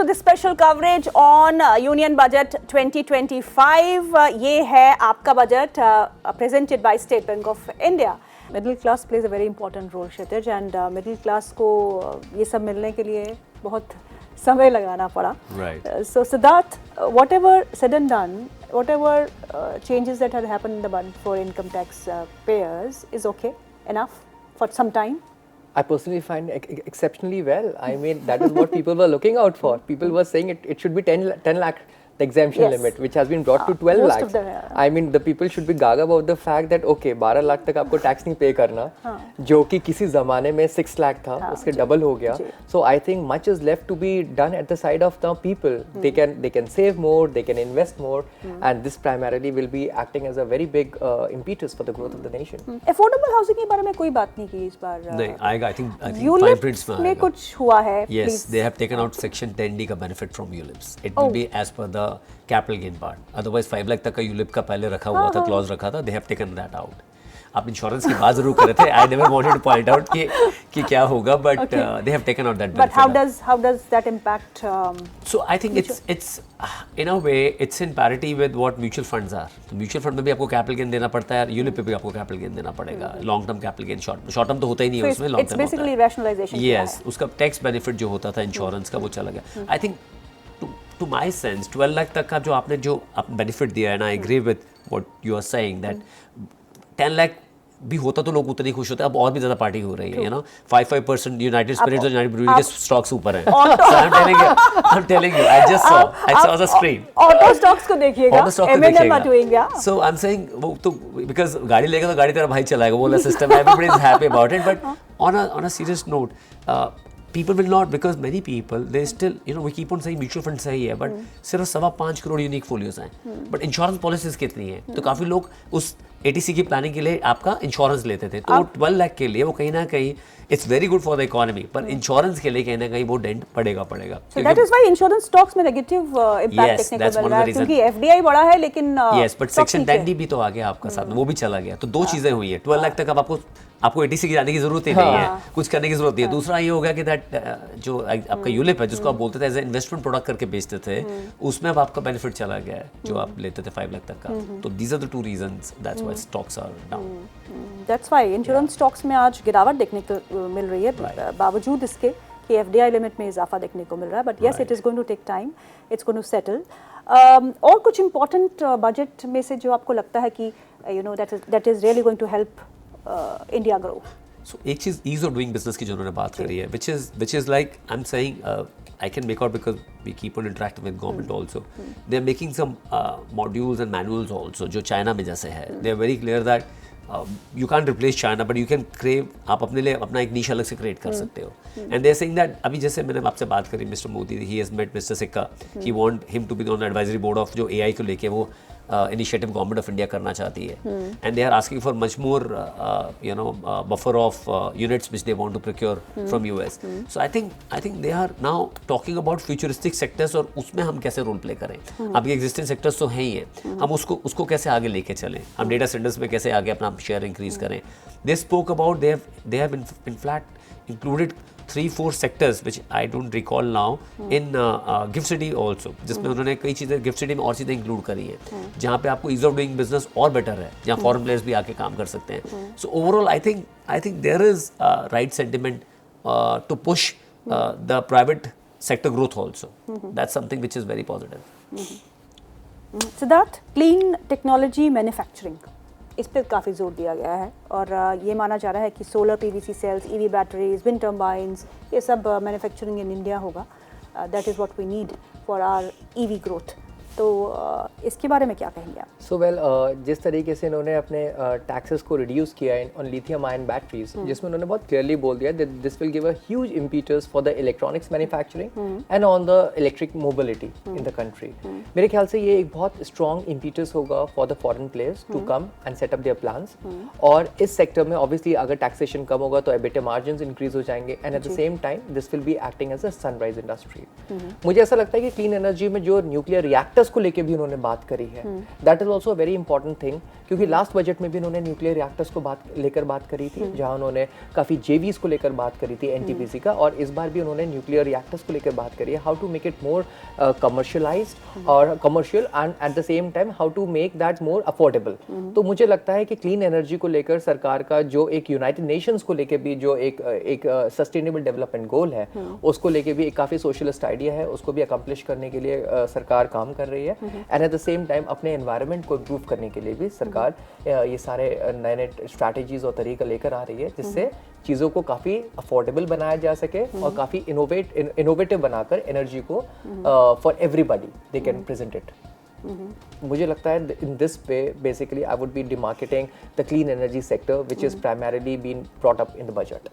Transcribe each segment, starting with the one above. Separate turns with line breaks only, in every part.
this special coverage on Union Budget 2025. ये है आपका budget presented by State Bank of India. Middle class plays a very important role, Kshitij, and middle class को ये सब मिलने के लिए बहुत समय लगाना पड़ा.
Right.
So Siddharth, whatever said and done, whatever changes that had happened in the budget for income tax payers is okay enough for some time.
I personally find exceptionally well. I mean, that is what people were looking out for. People were saying it should be 10 lakh, the exemption
Yes.
limit, which has been brought to 12
most
lakhs.
of the,
I mean, the people should be gaga about the fact that, okay, 12 lakh तक आपको tax नहीं पे करना, जो कि किसी ज़माने में 6 lakh था, उसके डबल हो गया. So I think much is left to be done at the side of the people. They can save more, they can invest more, and this primarily will be acting as a very big impetus for the growth of the nation.
Affordable housing के बारे में कोई बात नहीं की इस बार.
नहीं आएगा. I think fine
ULIPs
prints में
में
आएगा.
कुछ हुआ है.
Yes,
please.
they have taken out section 10D का benefit from ULIPs. It will be as per the capital gain part. Otherwise 5 lakh तक का ULIP का पहले रखा हुआ था, clause रखा था. They have taken that out. आप इंश्योरेंस की बात जरूर कर रहे थे. I never wanted to point out कि क्या होगा, but they have taken out that benefit.
But how does that impact?
So I think it's in a way it's in parity with what mutual funds are. तो mutual fund में भी आपको capital gain देना पड़ता है, ULIP पे भी आपको capital gain देना पड़ेगा. Long term capital gain, short term तो होता ही नहीं है उसमें, long term
It's basically
होता है.
rationalization.
Yes, उसका tax benefit जो होता था इंश्योरेंस का वो चला गया. I think to my sense 12 lakh तक का जो आपने benefit दिया है, and I agree with what you are saying that 10 lakh भी होता तो लोग उतने खुश होते हैं. अब और भी ज्यादा पार्टी हो रही है, you know, 5% यूनाइटेड स्पिरिट्स और यूनाइटेड ब्रूअरी के स्टॉक्स ऊपर हैं. So I'm telling you, I saw the screen.
Auto stocks को देखिएगा.
Auto stock को
M&M are doing, yeah.
So I'm saying वो तो because गाड़ी लेगा तो गाड़ी तेरा भाई चलाएगा, वो वाला system. Everybody is happy about it, but on a serious note, people will not, because many people they still, you know, we keep on saying mutual fund सही है, but सिर्फ 5.25 करोड़ यूनिक फोलियोस हैं. But इंश्योरेंस पॉलिसीज कितनी है? तो काफी लोग उस ATC की प्लानिंग के लिए आपका इंश्योरेंस लेते थे. तो 12 लाख के लिए वो कहीं ना कहीं it's very good for the economy, पर इंश्योरेंस के लिए कहीं ना कहीं वो डेंट पड़ेगा.
So that is why insurance stocks में negative impact देखने को मिल रहा है, क्योंकि FDI बड़ा है लेकिन
yes, but section 10D भी तो आ गया आपका साथ में, वो भी चला गया. तो दो चीजें हुई है. 12 लाख तक अब आपको ATC की जाने की जरूरत ही नहीं है, कुछ करने की जरूरत नहीं है. दूसरा ये होगा कि दैट जो आपका यूलिप है जिसको आप बोलते थे एज ए इन्वेस्टमेंट प्रोडक्ट करके बेचते थे, उसमें अब आपका बेनिफिट चला गया है जो आप लेते थे 5 लाख तक का. तो these are the two reasons that's why stocks are down.
That's why insurance stocks में आज गिरावट देखने को मिल रही है, बावजूद इसके कि FDI लिमिट में इजाफा देखने को मिल रहा है. But yes, it is going to take time, it's going to settle. और कुछ इंपॉर्टेंट बजट में से जो आपको लगता है कि you know that is really going to help India grow?
So एक चीज ease of doing business की जो उन्होंने बात करी है, which is like I'm saying, I can make out because we keep on interacting with government also. They are making some modules and manuals also जो China में जैसे है. They are very clear that you can't replace China, but you can crave, आप अपने लिए अपना एक niche अलग से create कर सकते हो. And they are saying that अभी जैसे मैंने आपसे बात करी mister Modi, he has met Mr. Sikka, he want him to be on the advisory board of जो AI को लेके वो initiative government of India करना चाहती है. And they are asking for much more buffer of units which they want to procure from US. So I think they are now talking about futuristic sectors और उसमें हम कैसे role play करें. अभी existing sectors तो हैं ही है, हम उसको कैसे आगे लेके चलें, हम डेटा सेंटर्स में कैसे आगे अपना शेयर इंक्रीज करें. They spoke about they have in fact included 3-4 sectors which I don't recall now in Gift City also, जिसमें उन्होंने कई चीज़ें गिफ्ट सिटी में और चीज़ें इंक्लूड करी है जहाँ पे आपको ease of doing business और बेटर है, जहाँ फॉरेन प्लेयर्स भी आके काम कर सकते हैं. So overall I think there is right sentiment to push the private sector growth also. That's something which is very positive.
Siddharth, clean technology manufacturing, इस पर काफ़ी जोर दिया गया है और ये माना जा रहा है कि solar PVC cells, EV batteries, wind turbines, ये सब मैन्युफैक्चरिंग इन इंडिया होगा. That is what we need for our EV growth. तो इसके बारे में क्या कहेंगे आप?
सो वेल, जिस तरीके से इन्होंने अपने टैक्सेस को रिड्यूस किया है ऑन लिथियम आयन बैटरीज, जिसमें उन्होंने बहुत क्लियरली बोल दिया that this will give a huge impetus for the electronics manufacturing and on the electric mobility in the country. मेरे ख्याल से ये एक बहुत स्ट्रॉन्ग इम्पीटस होगा for the foreign players to come and set up their plans. और इस sector में ऑब्वियसली अगर टैक्सेशन कम होगा तो एबिटा मार्जिन्स इंक्रीज हो जाएंगे and at the same time this will be acting as a sunrise industry. मुझे ऐसा लगता है कि क्लीन एनर्जी में जो न्यूक्लियर रिएक्टर्स रिएक्टर्स को लेके भी उन्होंने बात करी है. That is also very important thing, क्योंकि लास्ट बजट में भी उन्होंने न्यूक्लियर रिएक्टर्स को लेकर बात करी थी, जहां उन्होंने काफ़ी जेवीज को लेकर बात करी थी एनटीपीसी का, और इस बार भी उन्होंने न्यूक्लियर रिएक्टर्स को लेकर बात करी है, how to make it more commercialised और commercial, and at the same time how to make that more affordable. तो मुझे लगता है कि क्लीन एनर्जी को लेकर सरकार का जो एक यूनाइटेड नेशंस को लेकर भी जो एक सस्टेनेबल डेवलपमेंट गोल है, उसको लेके भी एक काफ़ी सोशलिस्ट आइडिया है, उसको भी अकम्प्लिश करने के लिए सरकार काम कर रही है. And at the same time अपने एनवायरनमेंट को इम्प्रूव करने के लिए भी सरकार ये सारे नए नए स्ट्रैटेजीज और तरीका लेकर आ रही है, जिससे चीज़ों को काफ़ी अफोर्डेबल बनाया जा सके और काफ़ी इनोवेटिव बनाकर एनर्जी को for everybody they can present it. मुझे लगता है in this way basically I would be demarketing the clean energy sector which is primarily been brought up in the budget.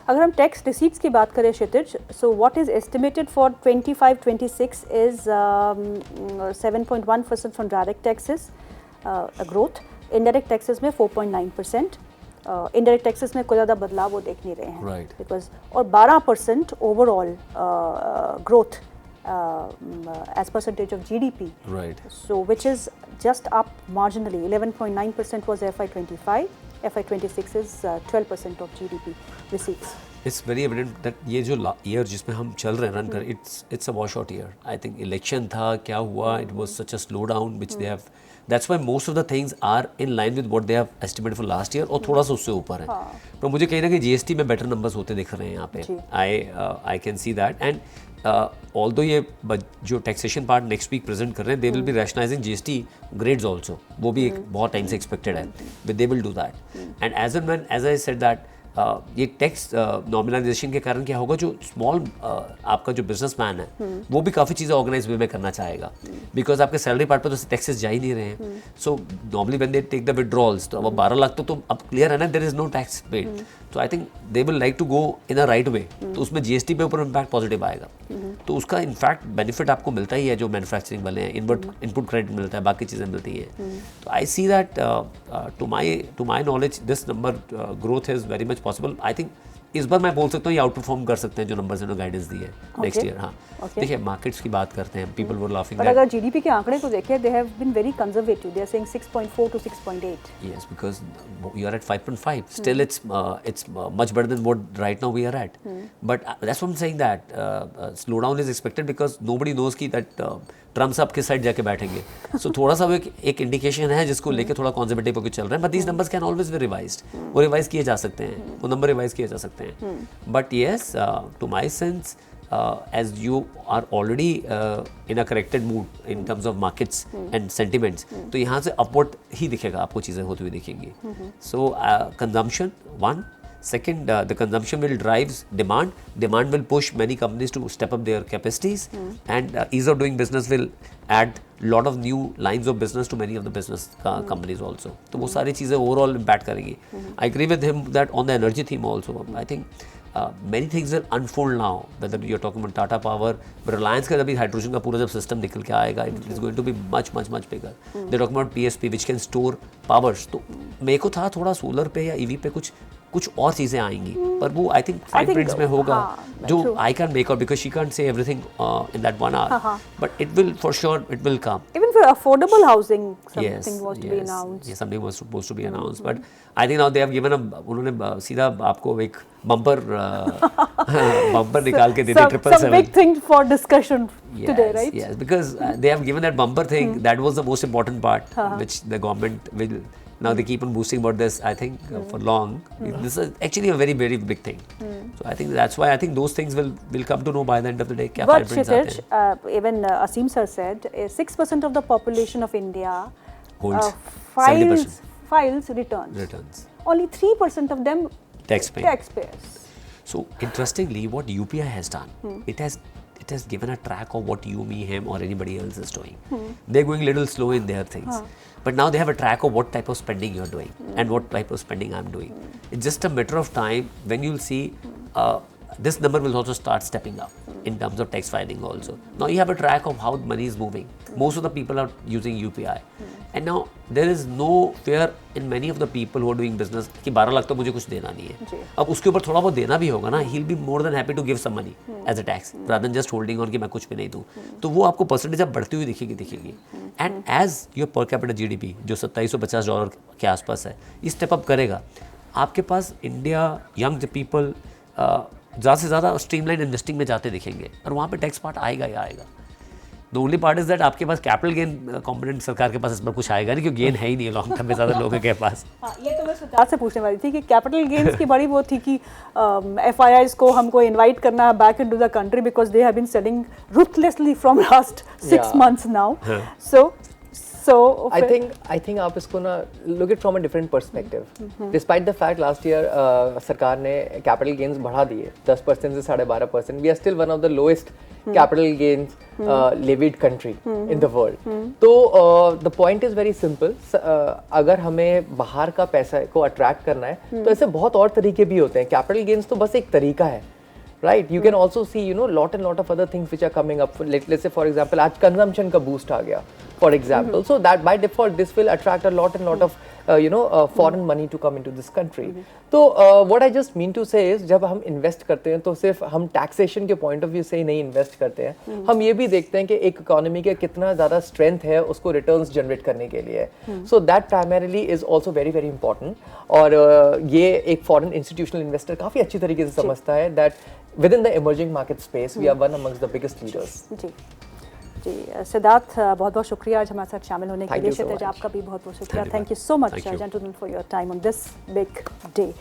अगर हम टैक्स रिसीट्स की बात करें Kshitij, so what is estimated for 25-26 is 7.1% from direct taxes growth, indirect taxes में 4.9%. Indirect taxes में कोई ज़्यादा बदलाव वो देख नहीं रहे हैं,
Right.
बिकॉज और 12% overall growth as percentage of GDP.
Right.
So which is just up marginally. 11.9% was FY25. FY26 is 12% of GDP receipts.
It's very evident that ये जो year जिसमें हम चल रहे हैं रन कर, it's a washout year. I think election था, क्या हुआ, it was such a slowdown which they have. That's why most of the things are in line with what they have estimated for last year, और थोड़ा सा उससे ऊपर है. पर मुझे कहीं ना कहीं GST में better numbers होते दिख रहे हैं यहाँ पे. I can see that, and although ये जो taxation part next week present कर रहे हैं, they will be rationalizing GST grades also. वो भी एक बहुत टाइम से expected है, but they will do that. And as and when, as I said that, ये टैक्स नॉर्मलाइजेशन के कारण क्या होगा, जो स्मॉल आपका जो बिजनेसमैन है वो भी काफ़ी चीज़ें ऑर्गेनाइज वे में करना चाहेगा, बिकॉज आपके सैलरी पार्ट पर तो टैक्सेस जा ही नहीं रहे हैं. So normally when they take the withdrawals, तो अब 12 लाख तो अब क्लियर है ना, there is no tax paid. तो I think they will like to go in a right way. तो उसमें जीएसटी पे ऊपर इम्पैक्ट पॉजिटिव आएगा. तो उसका इनफैक्ट बेनिफिट आपको मिलता ही है जो मैन्युफैक्चरिंग वाले हैं. इनपुट क्रेडिट मिलता है, बाकी चीज़ें मिलती हैं. तो I see that to my knowledge this number growth is very much possible. I think इस बार मैं बोल सकता हूँ ये आउट परफॉर्म कर सकते हैं जो नंबर्स इन्होंने गाइडेंस दी है नेक्स्ट ईयर. हाँ, देखिए मार्केट्स की बात करते हैं, पीपल वर लाफिंग.
पर अगर जीडीपी के आंकड़े को देखें, they have been very conservative. They are saying 6.4 to 6.8.
Yes, because you are at 5.5. Still, it's much better than what right now we are at. But that's what I'm saying, that slowdown is expected because nobody knows कि that Trump साहब किस side जाके बैठेंगे. सो थोड़ा सा वो एक indication है जिसको लेके थोड़ा कॉन्जर्वेटिव होकर चल रहे हैं. But these numbers can always be revised. वो रिवाइज किए जा सकते हैं, वो नंबर रिवाइज किए जा सकते हैं. But yes, to my sense, as you are already in a corrected mood in terms of markets and sentiments, तो यहाँ से upward ही दिखेगा, आपको चीज़ें होती हुई दिखेंगी. So consumption, one. Second, the consumption will drive demand. Demand will push many companies to step up their capacities, and ease of doing business will add lot of new lines of business to many of the business companies also. तो वो सारी चीज़ें overall impact करेंगी. I agree with him that on the energy theme also, I think many things will unfold now. Whether you're talking about Tata Power, but Reliance का जब hydrogen का पूरा जब सिस्टम निकल के आएगा, it is going to be much bigger. They're talking about PSP which can store powers. तो मेरे को था थोड़ा सोलर पे या ईवी पे कुछ और चीज़ें आएंगी, पर वो आई थिंक फाइन प्रिंट्स में होगा, जो I can make out because she can't say everything in that 1 hour. But it will for sure, it will come.
Even for affordable housing, something was to be announced.
Yes, something was supposed to be announced. But I think now they have given उन्होंने सीधा आपको एक bumper निकाल के दे दिया 777.
Some big thing for discussion today, right?
Yes, because they have given that bumper thing. That was the most important part, which the government will. Now they keep on boosting about this, I think, for long. This is actually a very big thing. So I think that's why I think those things will come to know by the end of the day. क्या
But
five prints आते हैं.
even Asim sir said 6% of the population of India
Holds
files returns. Only 3% of them taxpayers.
So interestingly, what UPI has done, it has given a track of what you, me, him, or anybody else is doing. They're going a little slow in their things. But now they have a track of what type of spending you're doing and what type of spending I'm doing. It's just a matter of time when you'll see this number will also start stepping up in terms of tax filing also. Now you have a track of how money is moving. Most of the people are using UPI. And now there is no fear in many of the people who are doing business कि 12 लाख तो मुझे कुछ देना नहीं है. अब उसके ऊपर थोड़ा बहुत देना भी होगा ना, he will be more than happy to give some money as a tax rather than just holding on कि मैं कुछ भी नहीं दूँ. तो वो आपको परसेंटेज अब बढ़ती हुई दिखेगी. And as your per capita GDP जो $2750 के आसपास है, ये स्टेप अप करेगा. आपके पास इंडिया यंग पीपल ज़्यादा से ज़्यादा स्ट्रीमलाइन इन्वेस्टिंग में जाते दिखेंगे और वहाँ पे टैक्स पार्ट आएगा ही आएगा. The only part is that आपके पास कैपिटल गेन कॉम्पोनेंट सरकार के पास इस बार कुछ आएगा नहीं, क्योंकि गेन है ही नहीं लॉन्ग टर्म में ज़्यादा लोगों के पास.
हाँ, ये तो मैं सिद्धार्थ से पूछने वाली थी कि कैपिटल गेन्स की बड़ी वो थी कि FIIs को हमको इनवाइट करना है back into the country because they have been selling ruthlessly from last 6 months now. So
I think आप इसको ना look it from a different perspective. Despite the fact last year सरकार ने capital gains बढ़ा दिए 10% से 12.5%. We are still one of the lowest capital gains levied country in the world. तो the point is very simple. अगर हमें बाहर का पैसा को attract करना है तो ऐसे बहुत और तरीके भी होते हैं. Capital gains तो बस एक तरीका है. Right, you can also see, you know, lot and lot of other things which are coming up. Let's say, for example, आज consumption का boost आ गया, for example. So that by default, this will attract a lot and lot of, foreign money to come into this country. तो what I just mean to say is, जब हम invest करते हैं, तो सिर्फ हम taxation के point of view से ही नहीं invest करते हैं. हम ये भी देखते हैं कि एक economy के कितना ज़्यादा strength है उसको returns generate करने के लिए. So that primarily is also very very important. और ये एक foreign institutional investor काफ़ी अच्छी तरीके से समझता है that within the emerging market space we are one amongst the biggest leaders.
जी सिद्धार्थ, बहुत बहुत शुक्रिया आज हमारे साथ शामिल होने के लिए.
Thank you so
Kshitij,
much.
आपका भी बहुत बहुत शुक्रिया. Thank you so much gentleman for your time on this big day.